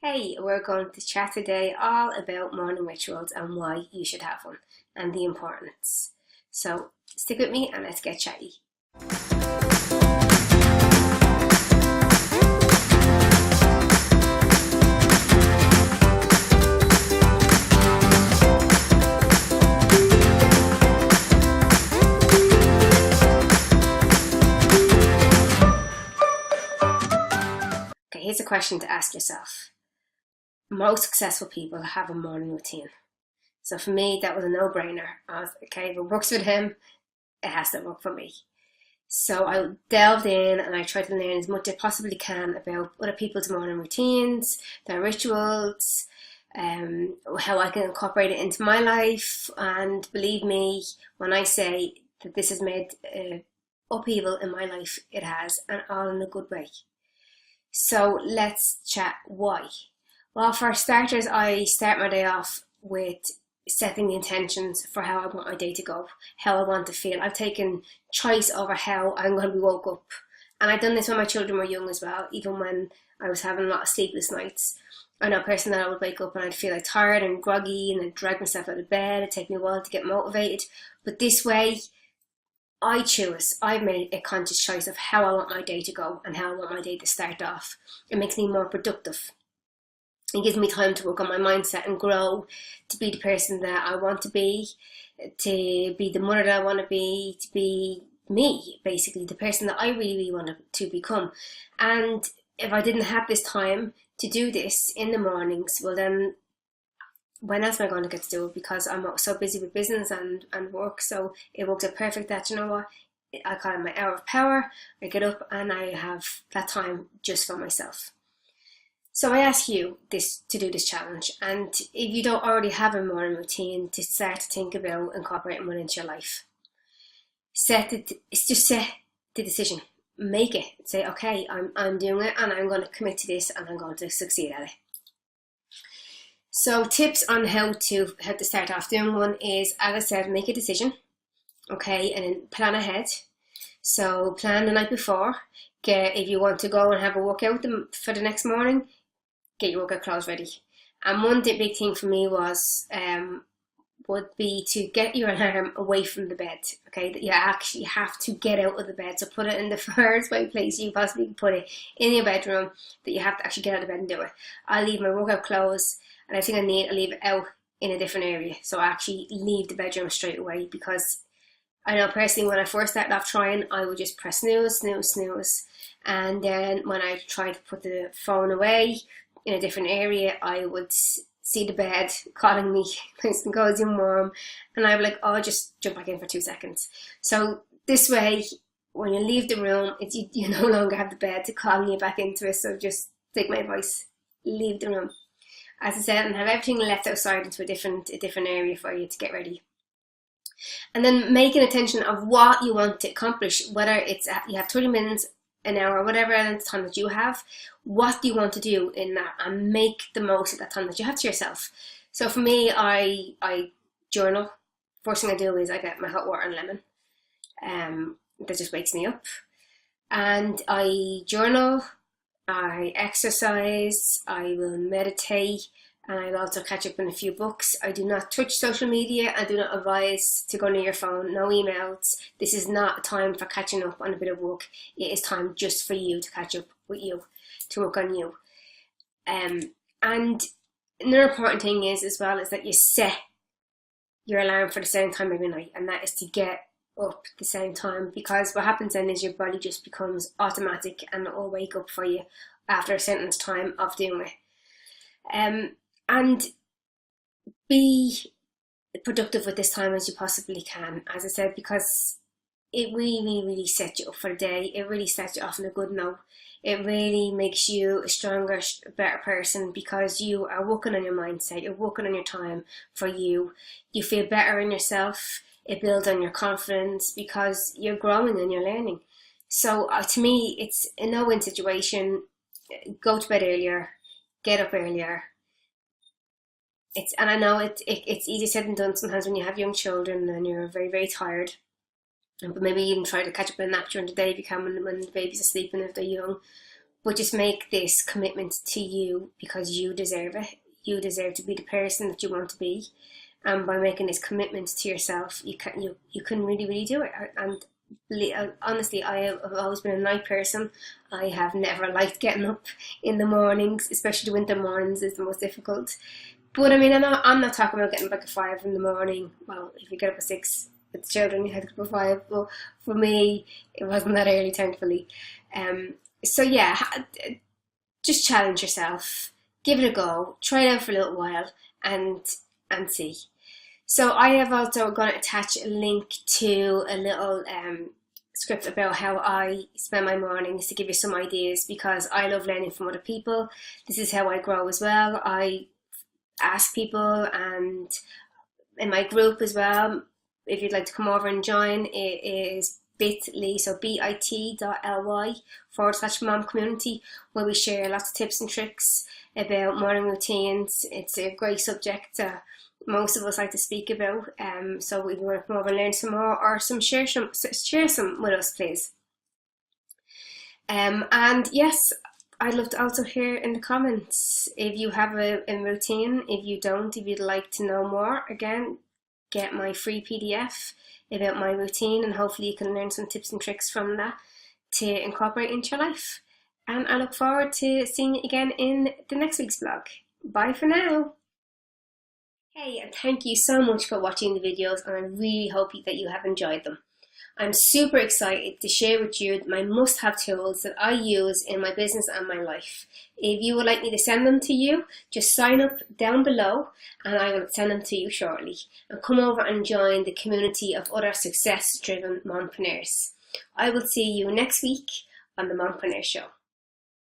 Hey, we're going to chat today all about morning rituals and why you should have one and the importance. So stick with me and let's get chatty. Okay, here's a question to ask yourself. Most successful people have a morning routine. So for me, that was a no-brainer. I was okay, if it works with him, it has to work for me. So I delved in and I tried to learn as much as I possibly can about other people's morning routines, their rituals, how I can incorporate it into my life. And believe me, when I say that this has made upheaval in my life, it has, and all in a good way. So let's chat why. Well, for starters, I start my day off with setting the intentions for how I want my day to go, how I want to feel. I've taken choice over how I'm going to be woke up. And I've done this when my children were young as well, even when I was having a lot of sleepless nights. I know personally that I would wake up and I'd feel like tired and groggy and I'd drag myself out of bed. It'd take me a while to get motivated. But this way, I've made a conscious choice of how I want my day to go and how I want my day to start off. It makes me more productive. It gives me time to work on my mindset and grow to be the person that I want to be the mother that I want to be me, basically, the person that I really want to become. And if I didn't have this time to do this in the mornings, well then, when else am I going to get to do it? Because I'm so busy with business and work, so it works out perfect that, you know what, I call it my hour of power. I get up and I have that time just for myself. So I ask you to do this challenge, and if you don't already have a morning routine, to start to think about incorporating one into your life. Set the decision, make it. Say, okay, I'm doing it, and I'm going to commit to this, and I'm going to succeed at it. So tips on how to start off doing one is, as I said, make a decision, okay, and then plan ahead. So plan the night before. If you want to go and have a workout for the next morning, get your workout clothes ready. And one big thing for me would be to get your alarm away from the bed, okay? That you actually have to get out of the bed. So put it in the first way place you possibly can put it, in your bedroom, that you have to actually get out of bed and do it. I leave my workout clothes and everything I need, I leave it out in a different area. So I actually leave the bedroom straight away, because I know personally when I first started off trying, I would just press snooze, snooze, snooze. And then when I tried to put the phone away in a different area, I would see the bed calling me nice and cozy and warm, and I'd be like, oh, just jump back in for 2 seconds. So this way, when you leave the room, you no longer have the bed to call you back into it. So just take my advice, leave the room, as I said, and have everything left outside into a different area for you to get ready. And then make an intention of what you want to accomplish, whether it's you have 30 minutes, an hour, whatever time that you have. What do you want to do in that, and make the most of that time that you have to yourself. So for me, I journal. First thing I do is I get my hot water and lemon. That just wakes me up. And I journal, I exercise, I will meditate, and I'll also catch up on a few books. I do not touch social media. I do not advise to go near your phone, no emails. This is not time for catching up on a bit of work. It is time just for you to catch up with you, to work on you. And another important thing is that you set your alarm for the same time every night, and that is to get up at the same time, because what happens then is your body just becomes automatic and it will wake up for you after a certain time of doing it. And be productive with this time as you possibly can, as I said, because it really, really sets you up for the day. It really sets you off on a good note. It really makes you a stronger, better person, because you are working on your mindset. You're working on your time for you. You feel better in yourself. It builds on your confidence because you're growing and you're learning. So to me, it's a no-win situation. Go to bed earlier, get up earlier. And I know it's easy said than done sometimes when you have young children and you're very, very tired. But maybe even try to catch up on a nap during the day if you can, when the baby's asleep and if they're young. but just make this commitment to you because you deserve it. You deserve to be the person that you want to be, and by making this commitment to yourself, you can really do it. And honestly, I have always been a night person. I have never liked getting up in the mornings, especially the winter mornings is the most difficult. But I mean, I'm not talking about getting back at 5 in the morning. Well, if you get up at 6 with children, you have to get up at 5. Well, for me, it wasn't that early, thankfully. So yeah, just challenge yourself, give it a go, try it out for a little while, and see. So I have also going to attach a link to a little script about how I spend my mornings to give you some ideas, because I love learning from other people. This is how I grow as well. I ask people, and in my group as well, if you'd like to come over and join, it is bit.ly, so bit.ly/mom community, where we share lots of tips and tricks about morning routines. It's a great subject most of us like to speak about, so if you want to come over and learn some more, or share some with us, please. And yes, I'd love to also hear in the comments if you have a routine. If you don't, if you'd like to know more, again, get my free PDF about my routine, and hopefully you can learn some tips and tricks from that to incorporate into your life. And I look forward to seeing you again in the next week's vlog. Bye for now. Hey, and thank you so much for watching the videos, and I really hope that you have enjoyed them. I'm super excited to share with you my must-have tools that I use in my business and my life. If you would like me to send them to you, just sign up down below and I will send them to you shortly. And come over and join the community of other success-driven mompreneurs. I will see you next week on the Mompreneur Show.